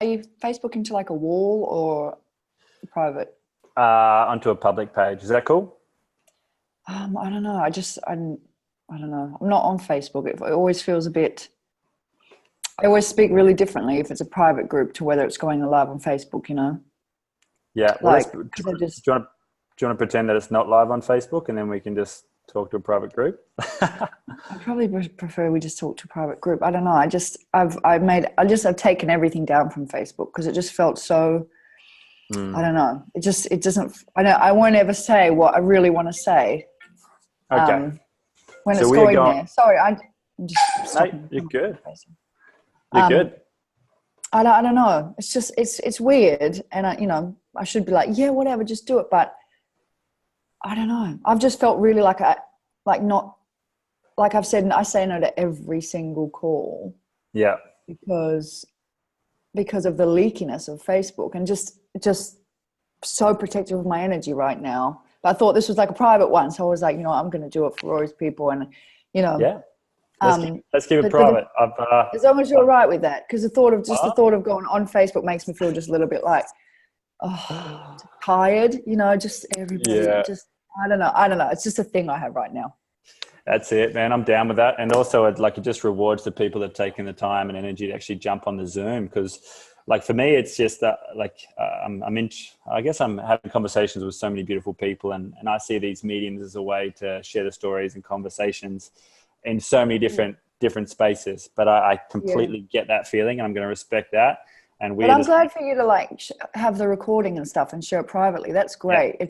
are you Facebooking to like a wall or private? Onto a public page. Is that cool? I don't know. I don't know. I'm not on Facebook. It always feels a bit. I always speak really differently if it's a private group to whether it's going live on Facebook. You know. Yeah. Well, Like, do because I just. you want to pretend that it's not live on Facebook, and then we can just talk to a private group? I probably prefer we just talk to a private group. I don't know. I've taken everything down from Facebook because it just felt so. I don't know. It doesn't. I won't ever say what I really want to say. Okay. When So it's we're going going. there. Sorry, I'm just No, stopping. you're good. You're good. I don't know. It's just it's weird, and I should be like, yeah, whatever, just do it. But I don't know. I've just felt really like not like I've said. I say no to every single call. Yeah. Because of the leakiness of Facebook, and just so protective of my energy right now. But I thought this was like a private one, so I was like, I'm going to do it for all these people, and Yeah. Let's keep it private. As long as you're right with that, because the thought of going on Facebook makes me feel just a little bit like, tired. Just everybody. Yeah. Just I don't know. It's just a thing I have right now. That's it, man. I'm down with that. And also it just rewards the people that have taken the time and energy to actually jump on the Zoom. Because for me, it's just that I guess I'm having conversations with so many beautiful people, and I see these mediums as a way to share the stories and conversations in so many different spaces. But I completely get that feeling, and I'm going to respect that. And but I'm glad for you to have the recording and stuff and share it privately. That's great. Yeah.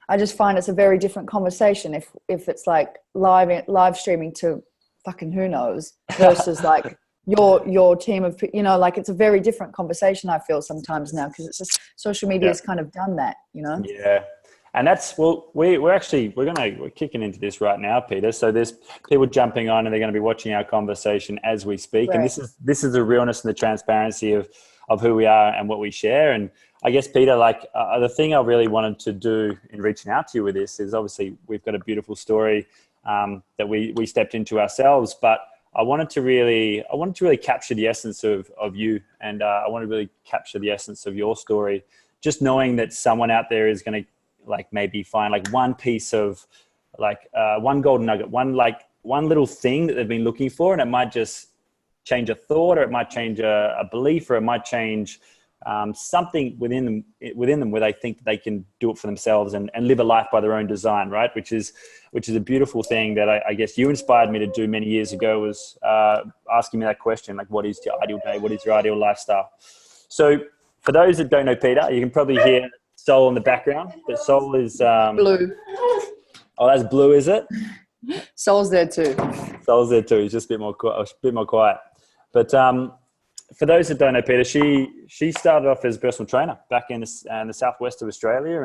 I just find it's a very different conversation if it's like live streaming to fucking who knows versus like your team of, it's a very different conversation. I feel sometimes now because it's just social media has kind of done that, Yeah. And that's, we're kicking into this right now, Peter. So there's people jumping on and they're going to be watching our conversation as we speak. Right. And this is the realness and the transparency of who we are and what we share. And I guess, Peter, the thing I really wanted to do in reaching out to you with this is obviously we've got a beautiful story that we stepped into ourselves, but I wanted to really capture the essence of you, and I want to really capture the essence of your story. Just knowing that someone out there is going to maybe find one piece of one golden nugget, one little thing that they've been looking for, and it might just change a thought, or it might change a belief, or it might change something within them where they think that they can do it for themselves and live a life by their own design, right? Which is a beautiful thing that I guess you inspired me to do many years ago, was asking me that question, what is your ideal day? What is your ideal lifestyle? So for those that don't know Peter, you can probably hear Soul in the background, but Soul is Blue. Oh, that's Blue, is it? Soul's there too. Soul's there too. He's just a bit more quiet. But for those that don't know Peter, she started off as a personal trainer back in the southwest of Australia,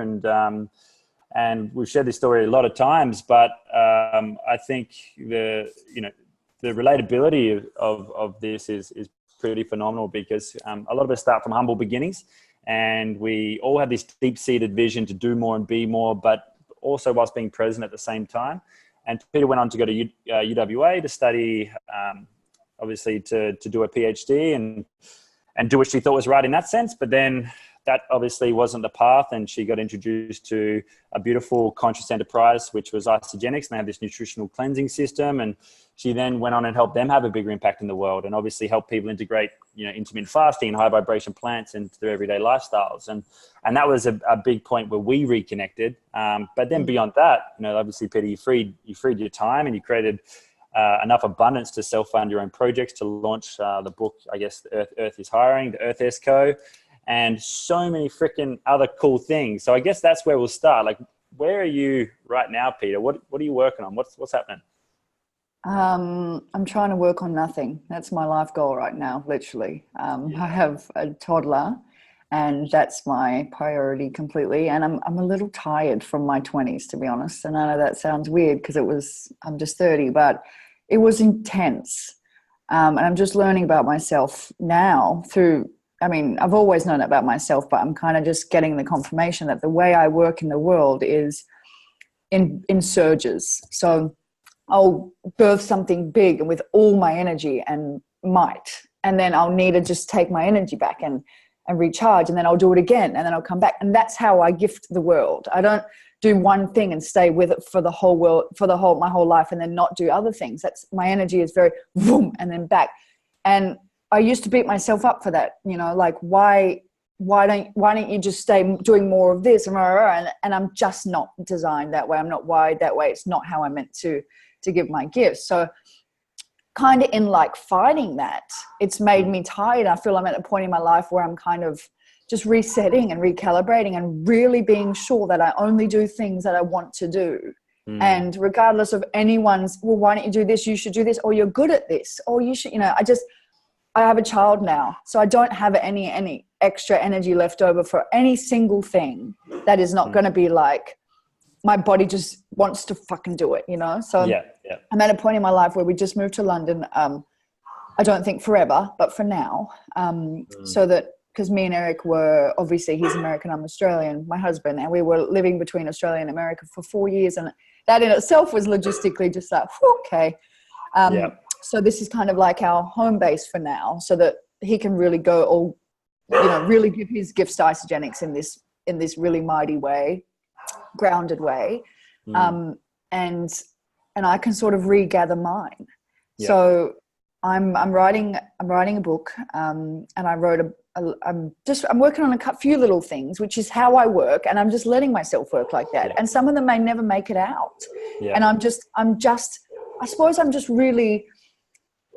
and we've shared this story a lot of times. But I think the relatability of this is pretty phenomenal, because a lot of us start from humble beginnings, and we all have this deep-seated vision to do more and be more, but also whilst being present at the same time. And Peter went on to go to UWA to study, obviously to do a PhD and do what she thought was right in that sense. But then that obviously wasn't the path, and she got introduced to a beautiful conscious enterprise, which was Isagenix, and they have this nutritional cleansing system. And she then went on and helped them have a bigger impact in the world, and obviously help people integrate, intermittent fasting and high vibration plants into their everyday lifestyles. And that was a big point where we reconnected. But then beyond that, obviously, Peter, you freed your time, and you created enough abundance to self-fund your own projects, to launch the book, I guess, Earth is Hiring, the Earth Esco, and so many freaking other cool things. So I guess that's where we'll start. Where are you right now, Peter? What are you working on? What's happening? I'm trying to work on nothing. That's my life goal right now, literally. I have a toddler, and that's my priority completely. And I'm a little tired from my 20s, to be honest. And I know that sounds weird because I'm just 30, but it was intense. And I'm just learning about myself now I've always known about myself, but I'm kind of just getting the confirmation that the way I work in the world is in surges. So I'll birth something big and with all my energy and might, and then I'll need to just take my energy back and recharge, and then I'll do it again, and then I'll come back. And that's how I gift the world. I don't do one thing and stay with it for the whole world, my whole life, and then not do other things. That's, my energy is very boom and then back. And I used to beat myself up for that, like, why don't you just stay doing more of this? And I'm just not designed that way. I'm not wired that way. It's not how I'm meant to give my gifts. So kind of in like fighting that, it's made me tired. I feel I'm at a point in my life where I'm kind of just resetting and recalibrating and really being sure that I only do things that I want to do. And regardless of anyone's, well, why don't you do this? You should do this, or you're good at this, or you should, I have a child now, so I don't have any extra energy left over for any single thing that is not going to be like, my body just wants to fucking do it, So yeah. I'm at a point in my life where we just moved to London. I don't think forever, but for now, so that, because me and Eric were, obviously he's American, I'm Australian, my husband, and we were living between Australia and America for 4 years, and that in itself was logistically just like, okay. So this is kind of like our home base for now, so that he can really go all, really give his gifts to Isagenix in this really mighty way, grounded way, and I can sort of regather mine. So I'm writing a book, and I wrote I'm working on a few little things, which is how I work, and I'm just letting myself work like that. And some of them may never make it out. And I suppose I'm just really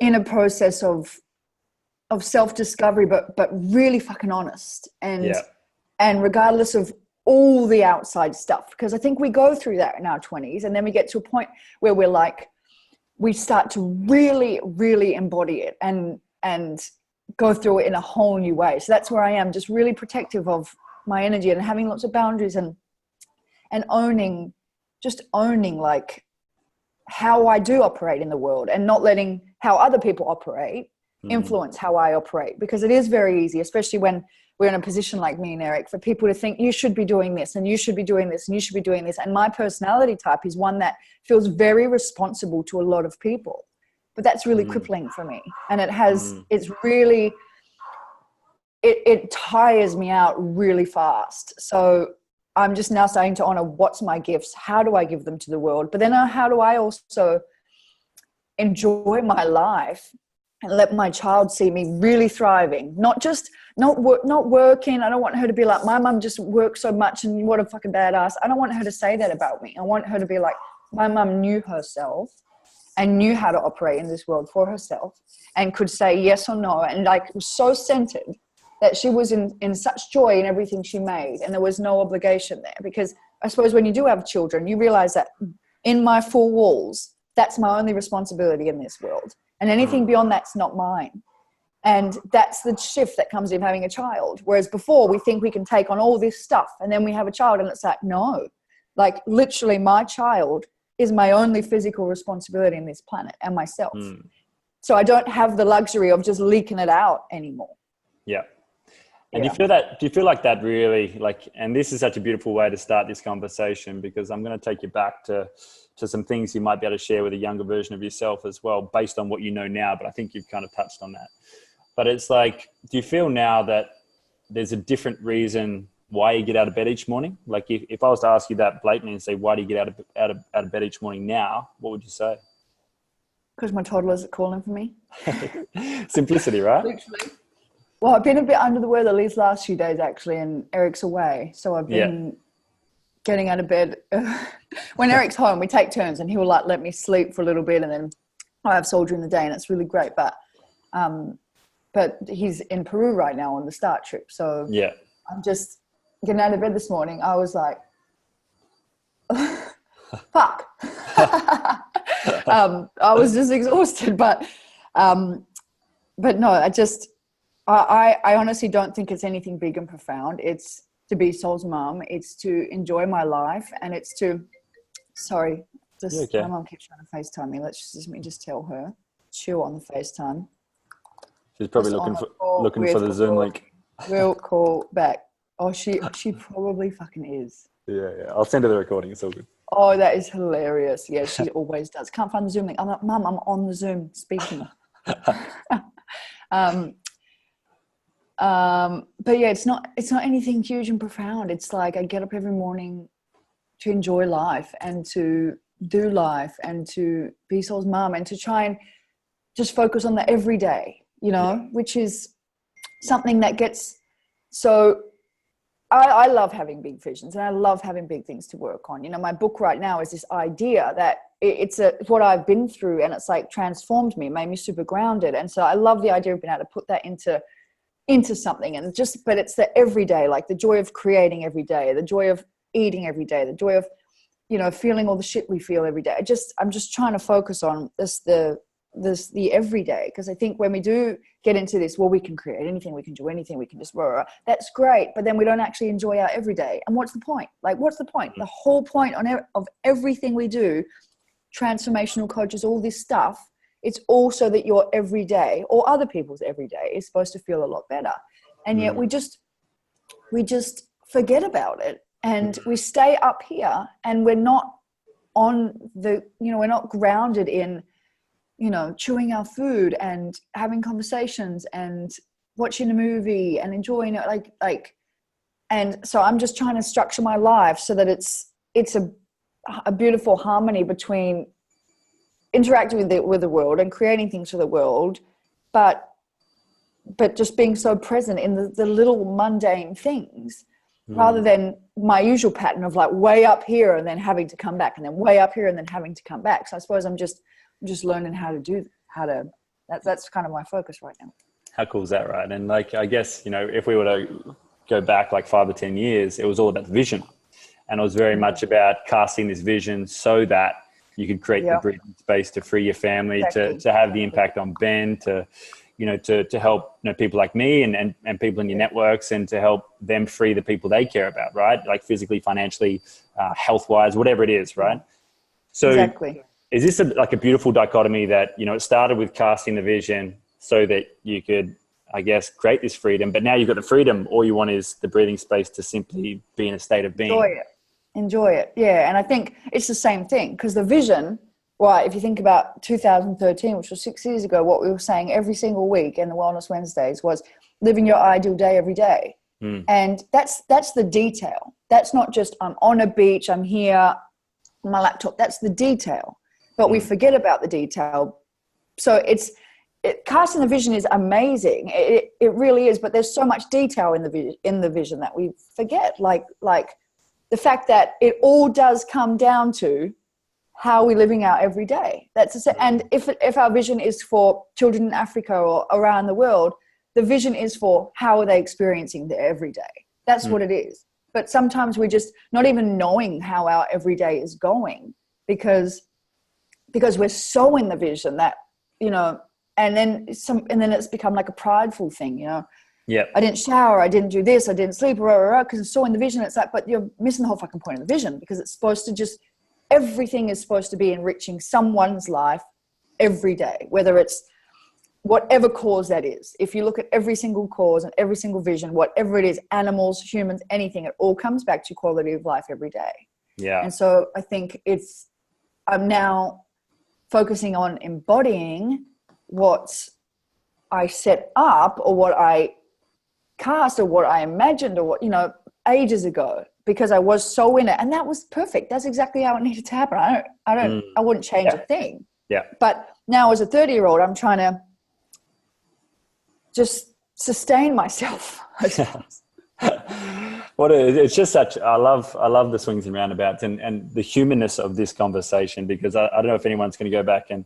in a process of self-discovery, but really fucking honest, and regardless of all the outside stuff, because I think we go through that in our 20s, and then we get to a point where we're like, we start to really, really embody it and go through it in a whole new way. So that's where I am, just really protective of my energy and having lots of boundaries and owning like how I do operate in the world, and not letting how other people operate influence how I operate, because it is very easy, especially when we're in a position like me and Eric, for people to think you should be doing this and you should be doing this and you should be doing this. And my personality type is one that feels very responsible to a lot of people, but that's really crippling for me. And it's really, it tires me out really fast. So I'm just now starting to honor what's my gifts, how do I give them to the world, but then how do I also enjoy my life and let my child see me really thriving, not working. I don't want her to be like, my mum just works so much and what a fucking badass. I don't want her to say that about me. I want her to be like, my mum knew herself and knew how to operate in this world for herself and could say yes or no, and like was so centered that she was in such joy in everything she made, and there was no obligation there. Because I suppose when you do have children, you realize that in my four walls, that's my only responsibility in this world, and anything beyond that's not mine. And that's the shift that comes in having a child. Whereas before, we think we can take on all this stuff, and then we have a child and it's like, no, like literally my child is my only physical responsibility in this planet, and myself. So I don't have the luxury of just leaking it out anymore. And do you feel like that really, like, and this is such a beautiful way to start this conversation, because I'm going to take you back to some things you might be able to share with a younger version of yourself as well, based on what you know now, but I think you've kind of touched on that. But it's like, do you feel now that there's a different reason why you get out of bed each morning? Like if I was to ask you that blatantly and say, why do you get out of bed each morning now? What would you say? Because my toddler's calling for me. Simplicity, right? Literally. Well, I've been a bit under the weather these last few days, actually, and Eric's away. So I've been getting out of bed. When Eric's home, we take turns, and he will like let me sleep for a little bit, and then I have Sol during the day, and it's really great. But he's in Peru right now on the start trip. So I'm just getting out of bed this morning. I was like, fuck. I was just exhausted, but no, I honestly don't think it's anything big and profound. It's to be Sol's mum. It's to enjoy my life, and it's to, my mum keeps trying to FaceTime me. Let me just tell her, chill on the FaceTime. She's probably looking for the Zoom link. We'll call back. Oh, she probably fucking is. Yeah. I'll send her the recording. It's all good. Oh, that is hilarious. Yeah, she always does. Can't find the Zoom link. I'm like, Mum, I'm on the Zoom speaking. But yeah, it's not anything huge and profound. It's like I get up every morning to enjoy life and to do life and to be Sol's mum and to try and just focus on the everyday, which is something that gets so I love having big visions and I love having big things to work on. My book right now is this idea that it's what I've been through, and it's like transformed me, made me super grounded. And so I love the idea of being able to put that into something, and but it's the everyday, like the joy of creating every day, the joy of eating every day, the joy of, feeling all the shit we feel every day. I'm just trying to focus on the everyday, because I think when we do get into this, well, we can create anything, we can do anything, we can just that's great, but then we don't actually enjoy our everyday. And what's the point? Like, what's the point? The whole point of everything we do, transformational coaches, all this stuff, it's also that your everyday or other people's everyday is supposed to feel a lot better. And yet we just forget about it, and we stay up here, and we're not we're not grounded in chewing our food and having conversations and watching a movie and enjoying it, and so I'm just trying to structure my life so that it's a beautiful harmony between interacting with the world and creating things for the world, but just being so present in the little mundane things, rather than my usual pattern of like way up here and then having to come back, and then way up here and then having to come back. So I suppose I'm just learning that's kind of my focus right now. How cool is that, right? And like, I guess, if we were to go back like 5 or 10 years, it was all about the vision. And it was very much about casting this vision so that you could create the breathing space to free your family, exactly. to have the impact on Ben, to help people like me and people in your networks, and to help them free the people they care about, right? Like physically, financially, health-wise, whatever it is, right? So exactly. Is this like a beautiful dichotomy that, it started with casting the vision so that you could, I guess, create this freedom, but now you've got the freedom, all you want is the breathing space to simply be in a state of being. Enjoy it. Yeah. And I think it's the same thing, because the vision, right, if you think about 2013, which was 6 years ago, what we were saying every single week in the Wellness Wednesdays was living your ideal day every day. And that's the detail. That's not just I'm on a beach, I'm here, my laptop. That's the detail. But we forget about the detail. So casting the vision is amazing. It really is. But there's so much detail in the vision that we forget. Like the fact that it all does come down to how we're living our every day. And if our vision is for children in Africa or around the world, the vision is for how are they experiencing their everyday. That's what it is. But sometimes we're just not even knowing how our everyday is going because we're so in the vision that, and then it's become like a prideful thing, Yeah. I didn't shower, I didn't do this, I didn't sleep, because I'm so in the vision. It's like, but you're missing the whole fucking point of the vision, because it's supposed to everything is supposed to be enriching someone's life every day, whether it's whatever cause that is. If you look at every single cause and every single vision, whatever it is, animals, humans, anything, it all comes back to quality of life every day. Yeah. And so I think I'm now focusing on embodying what I set up or what I cast or what I imagined or what, ages ago, because I was so in it, and that was perfect. That's exactly how it needed to happen. I wouldn't change a thing. Yeah. But now as a 30-year-old, I'm trying to just sustain myself, I suppose. It's just such, I love the swings and roundabouts and the humanness of this conversation, because I don't know if anyone's going to go back and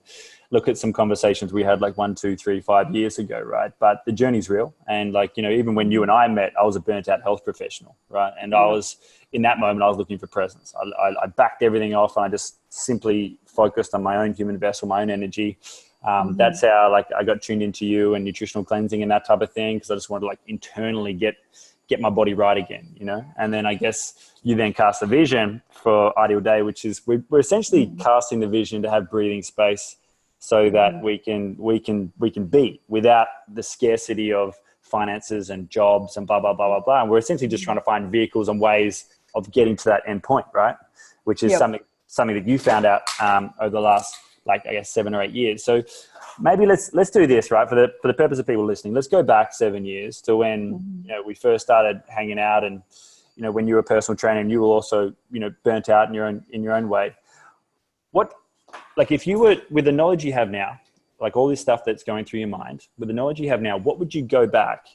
look at some conversations we had like 1, 2, 3, 5 years ago, right? But the journey's real. And even when you and I met, I was a burnt out health professional, right? And I was, in that moment, I was looking for presence. I backed everything off, and I just simply focused on my own human vessel, my own energy. That's how I got tuned into you and nutritional cleansing and that type of thing, because I just wanted to internally get my body right again, and then I guess you then cast a vision for Ideal Day, which is we're essentially casting the vision to have breathing space so that we can be without the scarcity of finances and jobs and blah, blah, blah, blah, blah. And we're essentially just trying to find vehicles and ways of getting to that end point, right? Which is something that you found out over the last like, I guess 7 or 8 years. So maybe let's do this, right? For the purpose of people listening, let's go back 7 years to when, we first started hanging out, and, when you were a personal trainer and you were also, burnt out in your own way. What, like, if you were, with the knowledge you have now, like all this stuff that's going through your mind, with the knowledge you have now, what would you go back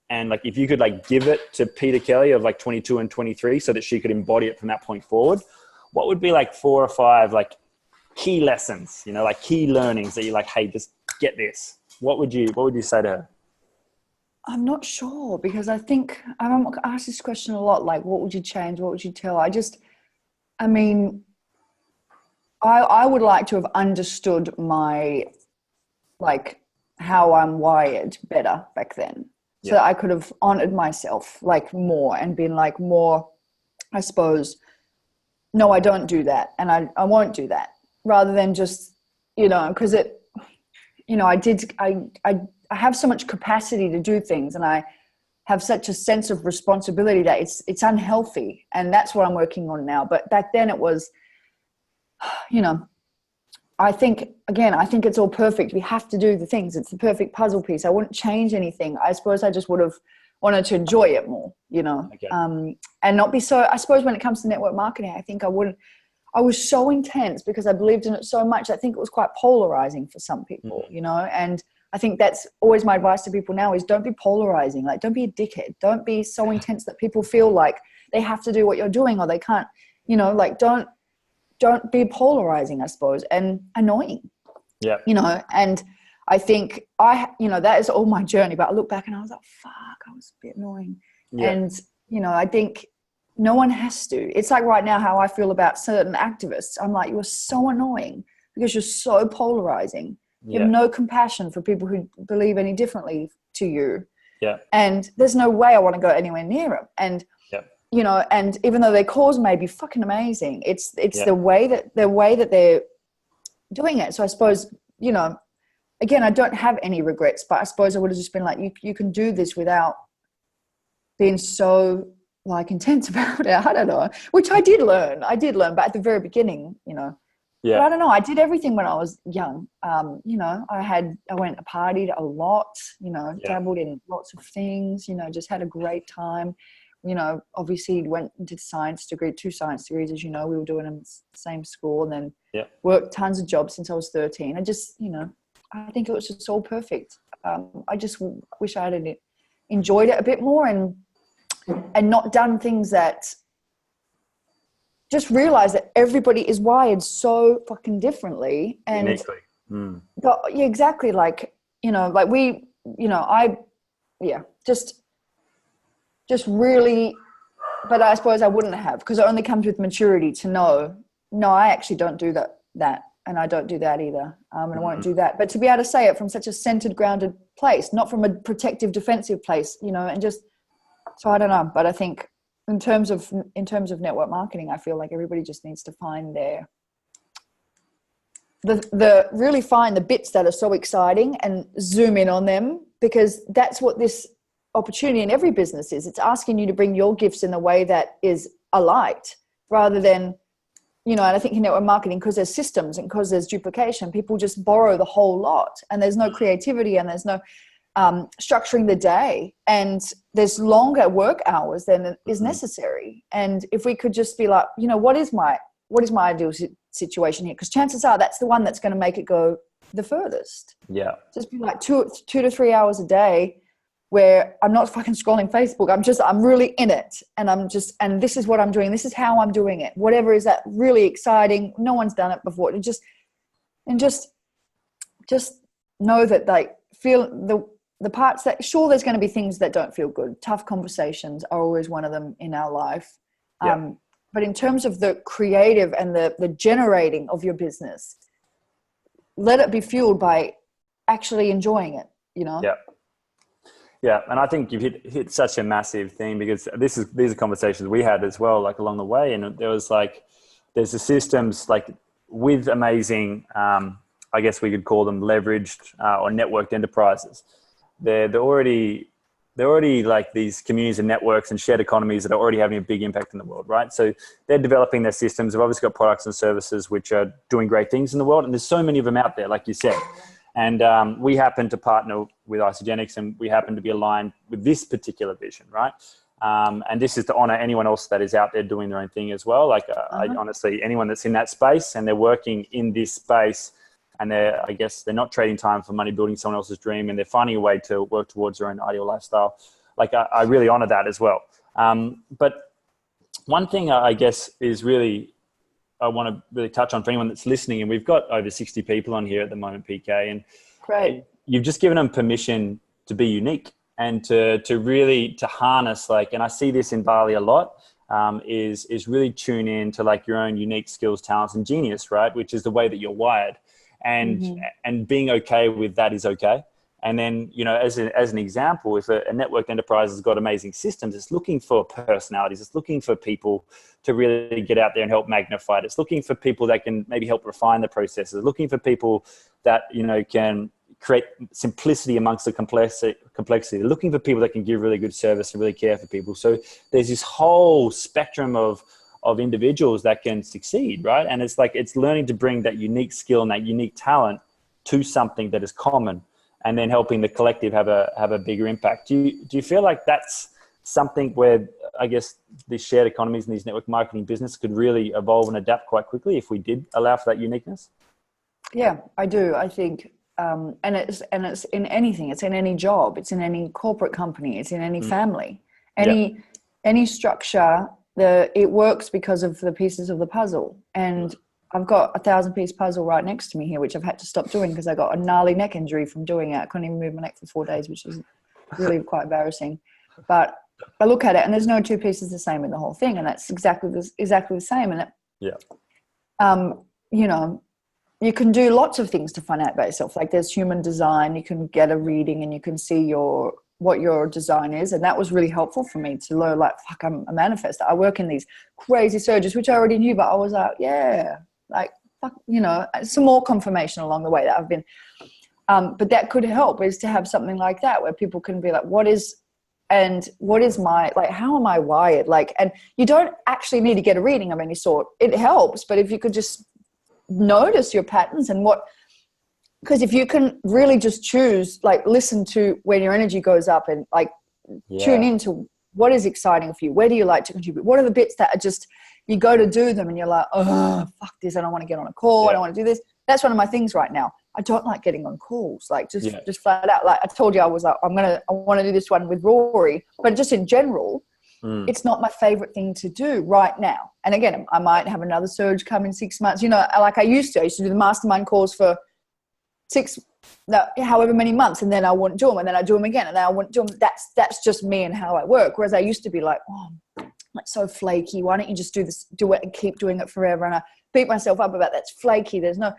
and, like, if you could, like, give it to Peta Kelly of like 22 and 23 so that she could embody it from that point forward, what would be like 4 or 5 like key lessons, like key learnings that you're like, hey, just get this? What would you say to her? I'm not sure, because I think I'm asked this question a lot, like, what would you change? What would you tell? I would like to have understood my, like, how I'm wired better back then. So that I could have honored myself like more and been like more, I suppose, no, I don't do that. And I won't do that, rather than just, because I have so much capacity to do things, and I have such a sense of responsibility that it's unhealthy. And that's what I'm working on now. But back then it was, I think it's all perfect. We have to do the things. It's the perfect puzzle piece. I wouldn't change anything. I suppose I just would have wanted to enjoy it more, Okay. And not be so, I suppose when it comes to network marketing, I think I was so intense because I believed in it so much. I think it was quite polarizing for some people, and I think that's always my advice to people now is don't be polarizing. Like, don't be a dickhead. Don't be so intense that people feel like they have to do what you're doing or they can't, like, don't be polarizing, I suppose, and annoying. Yeah. And I think that is all my journey, but I look back and I was like, fuck, I was a bit annoying. Yeah. And, I think no one has to. It's like right now how I feel about certain activists. I'm like, you're so annoying because you're so polarizing. You have no compassion for people who believe any differently to you. Yeah. And there's no way I want to go anywhere near them. And, and even though their cause may be fucking amazing, it's the way that they're doing it. So I suppose, again, I don't have any regrets, but I suppose I would have just been like, you can do this without being so like intense about it. I don't know, which I did learn, but at the very beginning, but I don't know. I did everything when I was young. I partied a lot, dabbled in lots of things, just had a great time. Obviously went into 2 science degrees, as we were doing in the same school, and then worked tons of jobs since I was 13. I just, I think it was just all perfect. I just wish I had enjoyed it a bit more and not done things that just realize that everybody is wired so fucking differently. And exactly. Like, like we, just really, but I suppose I wouldn't have, because it only comes with maturity to know, no, I actually don't do that. And I don't do that either. And I won't do that. But to be able to say it from such a centered, grounded place, not from a protective, defensive place, and just, so I don't know. But I think in terms of network marketing, I feel like everybody just needs to find really find the bits that are so exciting and zoom in on them, because that's what this opportunity in every business is. It's asking you to bring your gifts in a way that is a light, rather than, and I think in network marketing, because there's systems and because there's duplication, people just borrow the whole lot, and there's no creativity and there's no structuring the day, and there's longer work hours than is necessary. And if we could just be like, what is my ideal situation here? Because chances are that's the one that's going to make it go the furthest. Yeah. Just be like 2 to 3 hours a day where I'm not fucking scrolling Facebook. I'm really in it. And and this is what I'm doing. This is how I'm doing it. Whatever is that really exciting. No one's done it before. And just know that, like, feel the parts that, sure, there's going to be things that don't feel good. Tough conversations are always one of them in our life. Yeah. But in terms of the creative and the generating of your business, let it be fueled by actually enjoying it, Yeah. Yeah. And I think you've hit such a massive thing, because these are conversations we had as well, like along the way. And there was like, there's the systems like with amazing, I guess we could call them leveraged or networked enterprises. They're already they're already like these communities and networks and shared economies that are already having a big impact in the world, right? So they're developing their systems. They've obviously got products and services which are doing great things in the world. And there's so many of them out there, like you said. And we happen to partner with Isogenics, and we happen to be aligned with this particular vision, right? And this is to honor anyone else that is out there doing their own thing as well. Like I honestly, anyone that's in that space and they're working in this space, and I guess they're not trading time for money, building someone else's dream, and they're finding a way to work towards their own ideal lifestyle. Like I really honor that as well. But one thing I guess is really, I want to really touch on for anyone that's listening, and we've got over 60 people on here at the moment, PK, and Great. You've just given them permission to be unique and to really harness, like, and I see this in Bali a lot, is really tune in to like your own unique skills, talents, and genius, right? Which is the way that you're wired. And being okay with that is okay. And then, you know, as an example, if a networked enterprise has got amazing systems, it's looking for personalities. It's looking for people to really get out there and help magnify it. It's looking for people that can maybe help refine the processes. Looking for people that, you know, can create simplicity amongst the complexity. They're looking for people that can give really good service and really care for people. So there's this whole spectrum of individuals that can succeed, right? And it's like, it's learning to bring that unique skill and that unique talent to something that is common, and then helping the collective have a bigger impact. Do you feel like that's something where, I guess, these shared economies and these network marketing business could really evolve and adapt quite quickly if we did allow for that uniqueness? Yeah, I do. I think, and it's in anything. It's in any job. It's in any corporate company. It's in any family. Any structure. It works because of the pieces of the puzzle. And I've got 1,000-piece puzzle right next to me here, which I've had to stop doing because I got a gnarly neck injury from doing it. I couldn't even move my neck for 4 days, which was really quite embarrassing. But I look at it, and there's no two pieces the same in the whole thing, and that's exactly the same. And you know, you can do lots of things to find out about yourself. Like there's human design. You can get a reading, and you can see what your design is. And that was really helpful for me to learn, like, fuck, I'm a manifestor. I work in these crazy surgeries, which I already knew, but I was like, yeah, like, fuck, you know, some more confirmation along the way that I've been, but that could help, is to have something like that where people can be like, what is my, like, how am I wired? Like, and you don't actually need to get a reading of any sort. It helps, but if you could just notice your patterns and because if you can really just choose, like, listen to when your energy goes up and like tune into what is exciting for you. Where do you like to contribute? What are the bits that are just, you go to do them and you're like, oh, fuck this. I don't want to get on a call. I don't want to do this. That's one of my things right now. I don't like getting on calls, like just flat out. Like I told you, I was like, I want to do this one with Rory, but just in general, it's not my favorite thing to do right now. And again, I might have another surge come in 6 months. You know, like I used to do the mastermind calls for however many months, and then I wouldn't do them, and then I do them again, and then I wouldn't do them. That's just me and how I work. Whereas I used to be like, oh, I'm like so flaky. Why don't you just do it and keep doing it forever? And I beat myself up about that's flaky. There's no,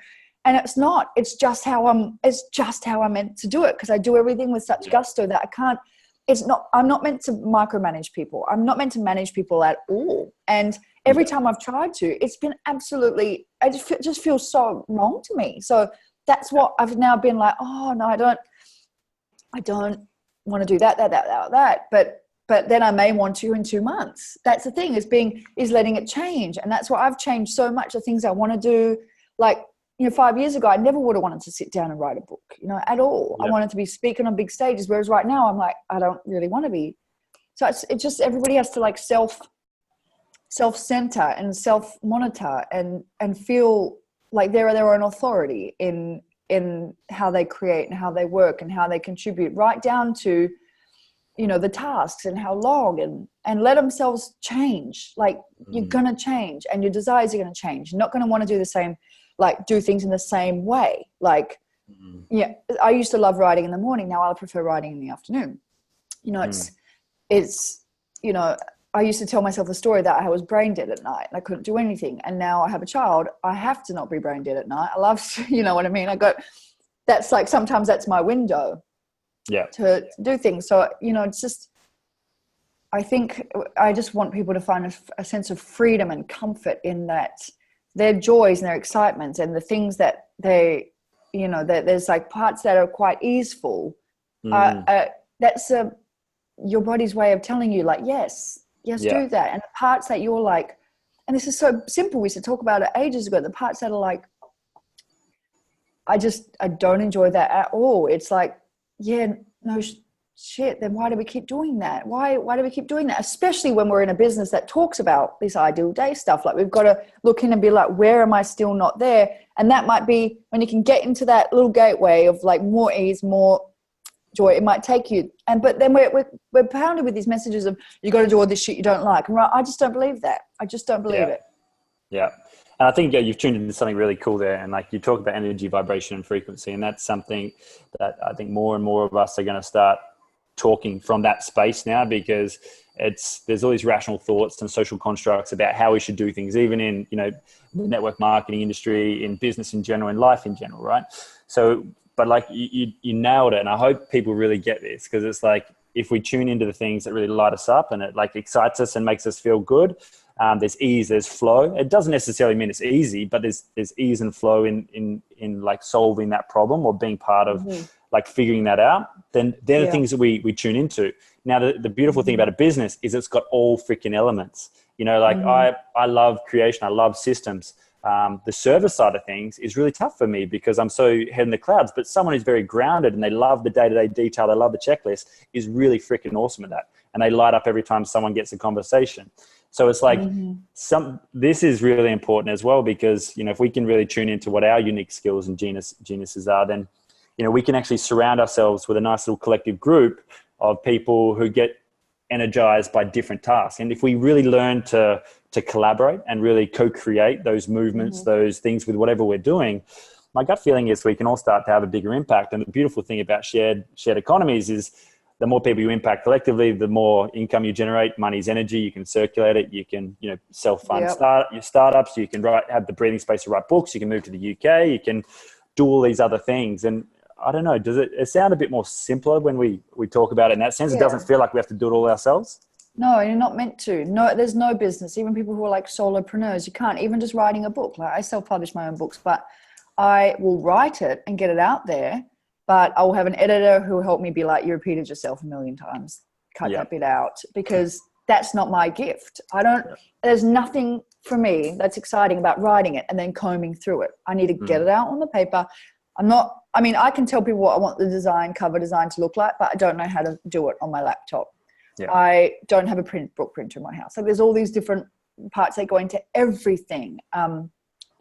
and it's not. It's just how I'm meant to do it, because I do everything with such gusto that I can't. It's not. I'm not meant to micromanage people. I'm not meant to manage people at all. And every time I've tried to, it's been absolutely. I just feels so wrong to me. So that's what I've now been like, oh no, I don't want to do that. But then I may want to in 2 months. That's the thing, is letting it change. And that's why I've changed so much. The things I want to do, like, you know, 5 years ago, I never would have wanted to sit down and write a book, you know, at all. I wanted to be speaking on big stages. Whereas right now I'm like, I don't really want to be. So it's just, everybody has to like self-center and self-monitor and feel like they're their own authority in how they create and how they work and how they contribute, right down to, you know, the tasks and how long, and let themselves change. Like you're going to change, and your desires are going to change. You're not going to want to do the same, like do things in the same way. Like, I used to love writing in the morning. Now I prefer writing in the afternoon. You know, it's, you know, I used to tell myself the story that I was brain dead at night and I couldn't do anything. And now I have a child. I have to not be brain dead at night. I love, you know what I mean? That's like, sometimes that's my window to do things. So, you know, it's just, I think I just want people to find a sense of freedom and comfort in that, their joys and their excitements and the things that they, you know, that there's like parts that are quite easeful. That's your body's way of telling you like, yes, Yeah. do that. And the parts that you're like, and this is so simple, we used to talk about it ages ago, the parts that are like, I don't enjoy that at all. It's like, yeah, no shit, then why do we keep doing that? Why do we keep doing that? Especially when we're in a business that talks about this ideal day stuff. Like, we've got to look in and be like, where am I still not there? And that might be when you can get into that little gateway of like more ease, more joy. It might take you. But then we're pounded with these messages of, you got to do all this shit you don't like. And I just don't believe that. I just don't believe it. Yeah. And I think you've tuned into something really cool there. And like, you talk about energy, vibration, and frequency. And that's something that I think more and more of us are going to start talking from that space now, because there's all these rational thoughts and social constructs about how we should do things, even in, the network marketing industry, in business in general, in life in general, right? So, but like you nailed it. And I hope people really get this, because it's like, if we tune into the things that really light us up and it like excites us and makes us feel good, there's ease, there's flow. It doesn't necessarily mean it's easy, but there's ease and flow in like solving that problem or being part of like figuring that out. Then they're the things that we tune into. Now, the beautiful thing about a business is it's got all freaking elements. Like I love creation. I love systems. The service side of things is really tough for me because I'm so head in the clouds, but someone who's very grounded and they love the day-to-day detail, they love the checklist, is really freaking awesome at that. And they light up every time someone gets a conversation. So it's like this is really important as well, because, if we can really tune into what our unique skills and geniuses are, then, we can actually surround ourselves with a nice little collective group of people who get energized by different tasks. And if we really learn to collaborate and really co-create those movements, those things with whatever we're doing, my gut feeling is we can all start to have a bigger impact. And the beautiful thing about shared economies is the more people you impact collectively, the more income you generate. Money's energy. You can circulate it. You can, self-fund your startups. You can have the breathing space to write books. You can move to the UK. You can do all these other things. And I don't know, does it sound a bit more simpler when we talk about it in that sense? It doesn't feel like we have to do it all ourselves. No, you're not meant to. No, there's no business. Even people who are like solopreneurs, you can't. Even just writing a book. Like, I self-publish my own books, but I will write it and get it out there. But I will have an editor who will help me be like, you repeated yourself a million times. Cut that bit out, because that's not my gift. There's nothing for me that's exciting about writing it and then combing through it. I need to get it out on the paper. I can tell people what I want the cover design to look like, but I don't know how to do it on my laptop. Yeah. I don't have a book printer in my house. So there's all these different parts that go into everything.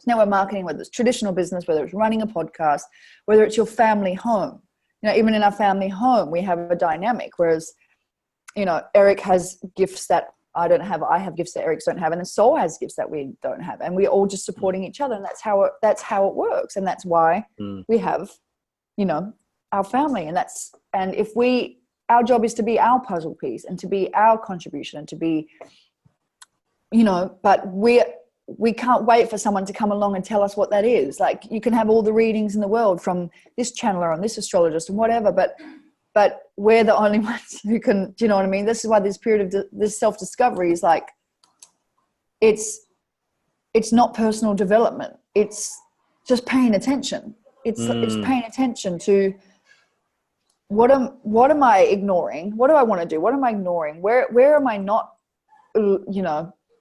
Network marketing, whether it's traditional business, whether it's running a podcast, whether it's your family home. Even in our family home, we have a dynamic, whereas, Eric has gifts that I don't have. I have gifts that Eric don't have. And then Sol has gifts that we don't have. And we're all just supporting each other. And that's how it works. And that's why we have, our family. And if our job is to be our puzzle piece and to be our contribution and to be, but we can't wait for someone to come along and tell us what that is. Like, you can have all the readings in the world from this channeler and this astrologist and whatever, but we're the only ones who can, do you know what I mean? This is why this period of this self-discovery is like, it's not personal development. It's just paying attention. It's paying attention to what am I ignoring? What do I want to do? What am I ignoring? Where am I not,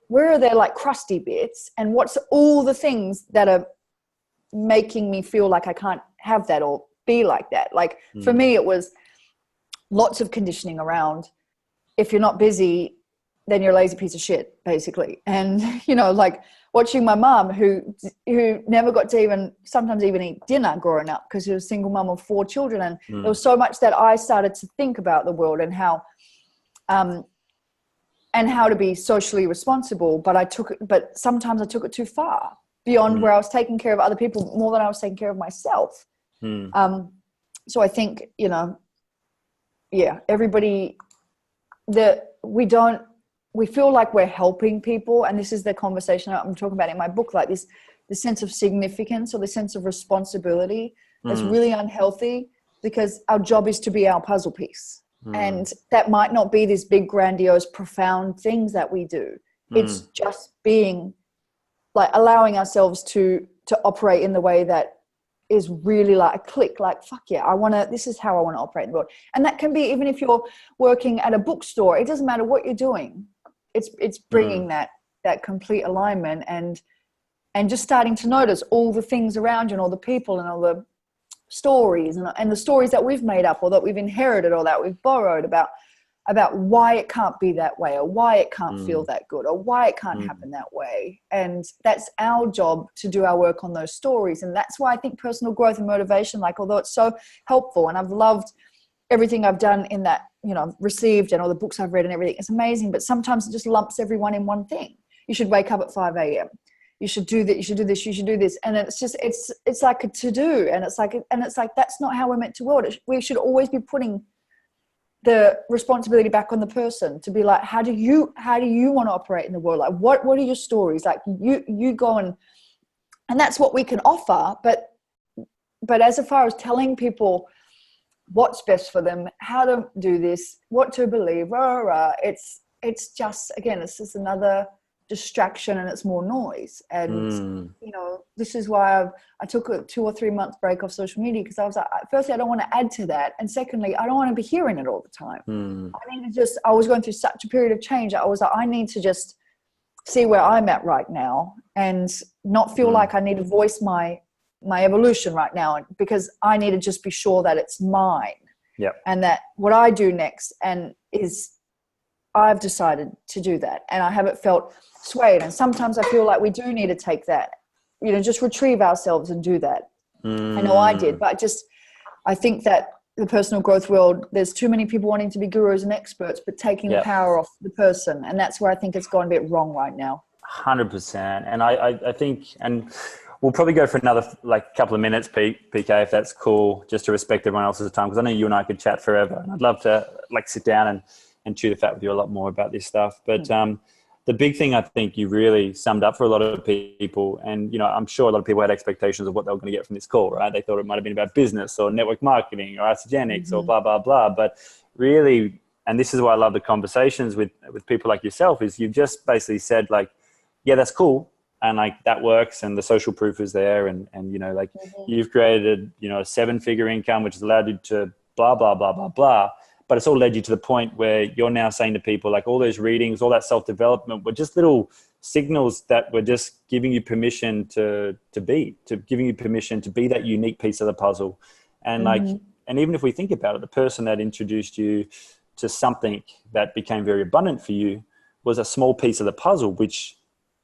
where are there like crusty bits, and what's all the things that are making me feel like I can't have that or be like that? Like, for me, it was lots of conditioning around, if you're not busy, then you're a lazy piece of shit, basically. And, like watching my mom who never got to sometimes even eat dinner growing up, because she was a single mom of 4 children. And there was so much that I started to think about the world and how to be socially responsible, but sometimes I took it too far, beyond where I was taking care of other people more than I was taking care of myself. So I think, everybody, we feel like we're helping people. And this is the conversation I'm talking about in my book, like this sense of significance or the sense of responsibility that's really unhealthy, because our job is to be our puzzle piece. And that might not be this big, grandiose, profound things that we do. It's just being like allowing ourselves to operate in the way that is really like a click, like, fuck yeah, this is how I want to operate in the world. And that can be, even if you're working at a bookstore, it doesn't matter what you're doing. It's bringing that complete alignment and just starting to notice all the things around you and all the people and all the stories and the stories that we've made up or that we've inherited or that we've borrowed about why it can't be that way or why it can't feel that good or why it can't happen that way. And that's our job to do our work on those stories. And that's why I think personal growth and motivation, like, although it's so helpful and I've loved everything I've done in that, you know, received and all the books I've read and everything, it's amazing. But sometimes it just lumps everyone in one thing. You should wake up at 5 a.m. You should do that. You should do this. You should do this. And it's just, it's like a to-do. And it's like, that's not how we're meant to work. We should always be putting the responsibility back on the person to be like, how do you want to operate in the world? Like, what are your stories? Like you go and that's what we can offer. But as far as telling people what's best for them, how to do this, what to believe, it's just, again, it's just another distraction and it's more noise. And you know, this is why I took a 2 or 3 month break off social media, because I was like, firstly, I don't want to add to that, and secondly, I don't want to be hearing it all the time. I was going through such a period of change. I was like, I need to just see where I'm at right now and not feel like I need to voice my evolution right now, because I need to just be sure that it's mine. And that what I do next I've decided to do that, and I haven't felt swayed. And sometimes I feel like we do need to take that, you know, just retrieve ourselves and do that. I know I did, but I think that the personal growth world, there's too many people wanting to be gurus and experts, but taking the power off the person. And that's where I think it's gone a bit wrong right now. 100%. And I think, and we'll probably go for another couple of minutes, PK, if that's cool, just to respect everyone else's time, because I know you and I could chat forever, and I'd love to sit down and chew the fat with you a lot more about this stuff. But the big thing I think you really summed up for a lot of people, and, you know, I'm sure a lot of people had expectations of what they were going to get from this call, right? They thought it might have been about business or network marketing or isogenics or blah, blah, blah. But really, and this is why I love the conversations with people like yourself, is you've just basically said, like, yeah, that's cool. And like, that works. And the social proof is there. And you know, like you've created, you know, a 7-figure income, which has allowed you to blah, blah, blah, blah, blah. But it's all led you to the point where you're now saying to people, like, all those readings, all that self-development were just little signals that were just giving you permission giving you permission to be that unique piece of the puzzle. And and even if we think about it, the person that introduced you to something that became very abundant for you was a small piece of the puzzle, which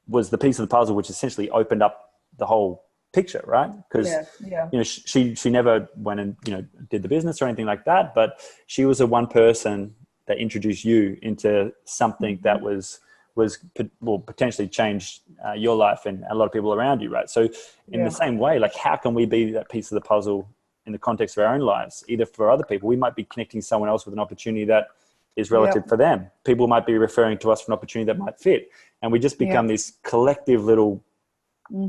was the piece of the puzzle which essentially opened up the whole picture, right? Because you know, she never went and, you know, did the business or anything like that, but she was the one person that introduced you into something that was potentially changed your life and a lot of people around you, right? So in the same way, like, how can we be that piece of the puzzle in the context of our own lives? Either for other people, we might be connecting someone else with an opportunity that is relative for them. People might be referring to us for an opportunity that might fit, and we just become this collective little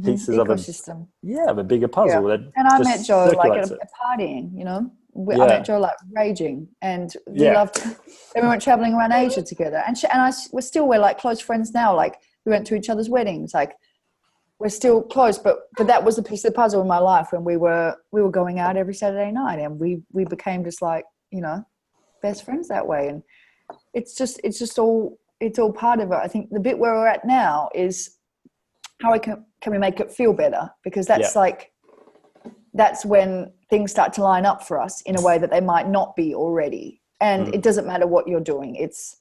pieces ecosystem of a bigger puzzle. That and I met Joe like at a partying, you know. I met Joe like raging, and we loved. And we went traveling around Asia together, and we're like close friends now. Like, we went to each other's weddings. Like, we're still close, but that was the piece of the puzzle in my life when we were going out every Saturday night, and we became just like, you know, best friends that way. And it's all part of it. I think the bit where we're at now is how can we make it feel better? Because that's that's when things start to line up for us in a way that they might not be already. And it doesn't matter what you're doing. It's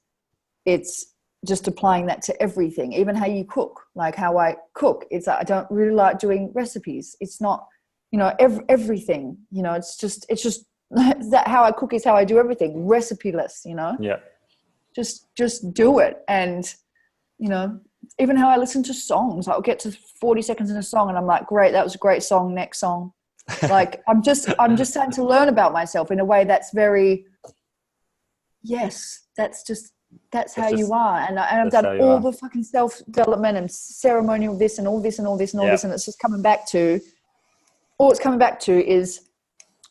just applying that to everything, even how you cook. Like, how I cook, it's like, I don't really like doing recipes. It's not, you know, everything, you know, it's just that how I cook is how I do everything, recipe-less, you know. Just do it. And, you know, even how I listen to songs, I'll get to 40 seconds in a song and I'm like, great, that was a great song, next song. Like, I'm just starting to learn about myself in a way that's very, that's how you are. And I've done all the fucking self-development and ceremonial this and all this and all this and all this, and it's just coming back to, all it's coming back to is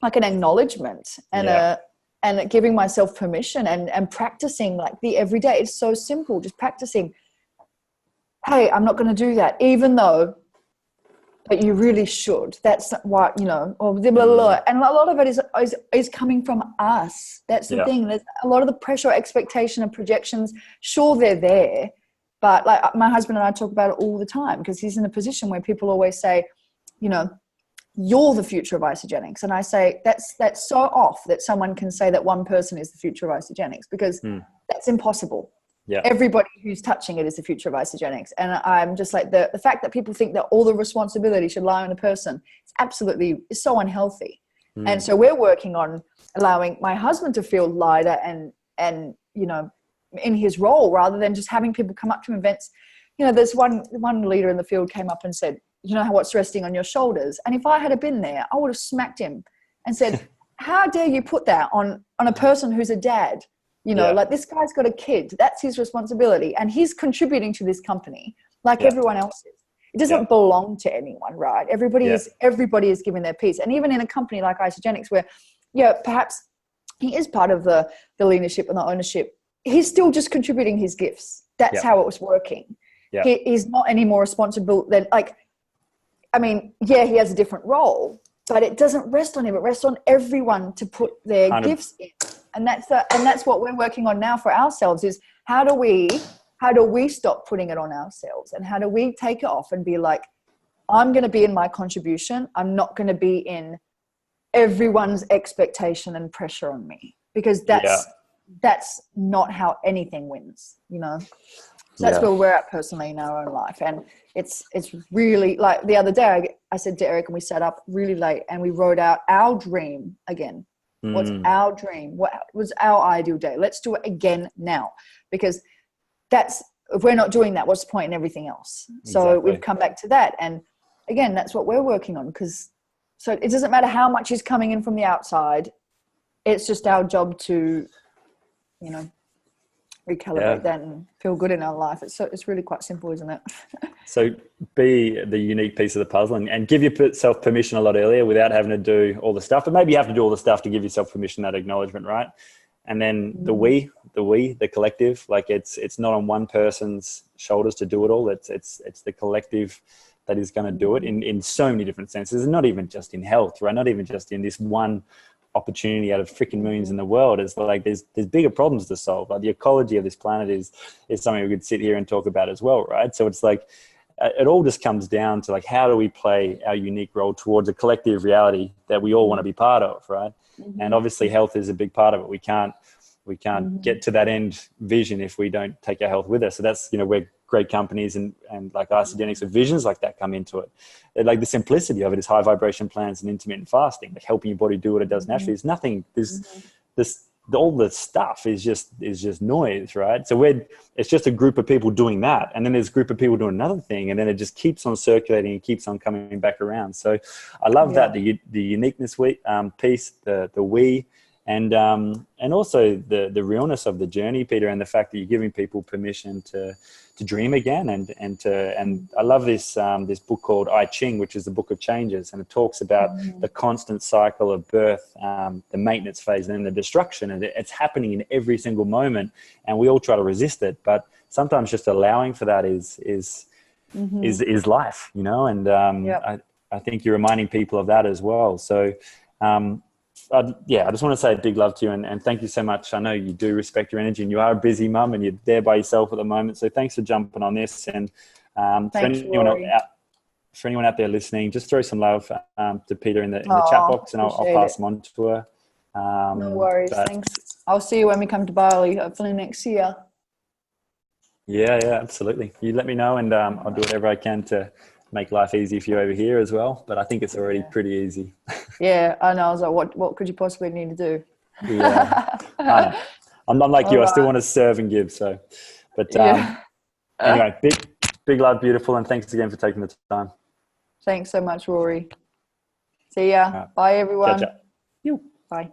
like an acknowledgement and giving myself permission and practicing, like, the everyday. It's so simple, just practicing. Hey, I'm not going to do that, even though but you really should. That's what, you know, or blah, blah, blah. And a lot of it is coming from us. That's the thing. There's a lot of the pressure, expectation, and projections. Sure, they're there, but like my husband and I talk about it all the time because he's in a position where people always say, you know, you're the future of Isagenix. And I say, that's so off that someone can say that one person is the future of Isagenix, because that's impossible. Yeah. Everybody who's touching it is the future of Isagenix. And I'm just like, the fact that people think that all the responsibility should lie on a person, it's so unhealthy. And so we're working on allowing my husband to feel lighter and, you know, in his role, rather than just having people come up to events. You know, there's one leader in the field came up and said, you know what's resting on your shoulders? And if I had been there, I would have smacked him and said, how dare you put that on a person who's a dad? You know, like, this guy's got a kid. That's his responsibility. And he's contributing to this company like everyone else is. It doesn't belong to anyone, right? Everybody is giving their piece. And even in a company like Isagenix, where, perhaps he is part of the leadership and the ownership, he's still just contributing his gifts. That's how it was working. Yeah. He's not any more responsible than, like, I mean, he has a different role, but it doesn't rest on him. It rests on everyone to put their 100%. Gifts in. And that's what we're working on now for ourselves, is how do we stop putting it on ourselves, and how do we take it off and be like, I'm going to be in my contribution. I'm not going to be in everyone's expectation and pressure on me, because that's not how anything wins, you know? So that's where we're at personally in our own life. And it's really, like, the other day I said to Eric, and we sat up really late and we wrote out our dream again. What's our dream? What was our ideal day? Let's do it again now, because if we're not doing that, what's the point in everything else? So we've come back to that. And again, that's what we're working on, so it doesn't matter how much is coming in from the outside. It's just our job to, you know, recalibrate that and feel good in our life. It's really quite simple, isn't it? So be the unique piece of the puzzle and give yourself permission a lot earlier without having to do all the stuff. But maybe you have to do all the stuff to give yourself permission, that acknowledgement, right? And then the collective, like, it's not on one person's shoulders to do it all. It's the collective that is going to do it in so many different senses, and not even just in health, right? Not even just in this one opportunity out of freaking millions in the world. It's like there's bigger problems to solve. Like, the ecology of this planet is something we could sit here and talk about as well, right? So it's like it all just comes down to, like, how do we play our unique role towards a collective reality that we all want to be part of, right? And obviously health is a big part of it. We can't get to that end vision if we don't take our health with us. So that's, you know, where great companies and like Isagenix with visions like that come into it. Like, the simplicity of it is high vibration plans and intermittent fasting, like helping your body do what it does naturally. There's nothing, all the stuff is just noise, right? So it's just a group of people doing that, and then there's a group of people doing another thing, and then it just keeps on circulating and keeps on coming back around. So I love that, the uniqueness piece, the we, and also the realness of the journey, Peter, and the fact that you're giving people permission to dream again, and I love this book called I Ching, which is the Book of Changes, and it talks about the constant cycle of birth, the maintenance phase, and then the destruction, and it's happening in every single moment, and we all try to resist it, but sometimes just allowing for that is life, you know, and I think you're reminding people of that as well. So I just want to say a big love to you, and thank you so much. I know you do respect your energy, and you are a busy mum, and you're there by yourself at the moment. So thanks for jumping on this. And for anyone out there listening, just throw some love to Peter in the chat box, and I'll pass them on to her. No worries. Thanks. I'll see you when we come to Bali, hopefully next year. Yeah, absolutely. You let me know, and I'll do whatever I can to make life easy for you over here as well. But I think it's already pretty easy. Yeah, I know. I was like, what could you possibly need to do? Yeah, I know. I'm not like you. Right. I still want to serve and give. So, but anyway, big love, beautiful, and thanks again for taking the time. Thanks so much, Rory. See ya. Right. Bye, everyone. Ciao. Bye.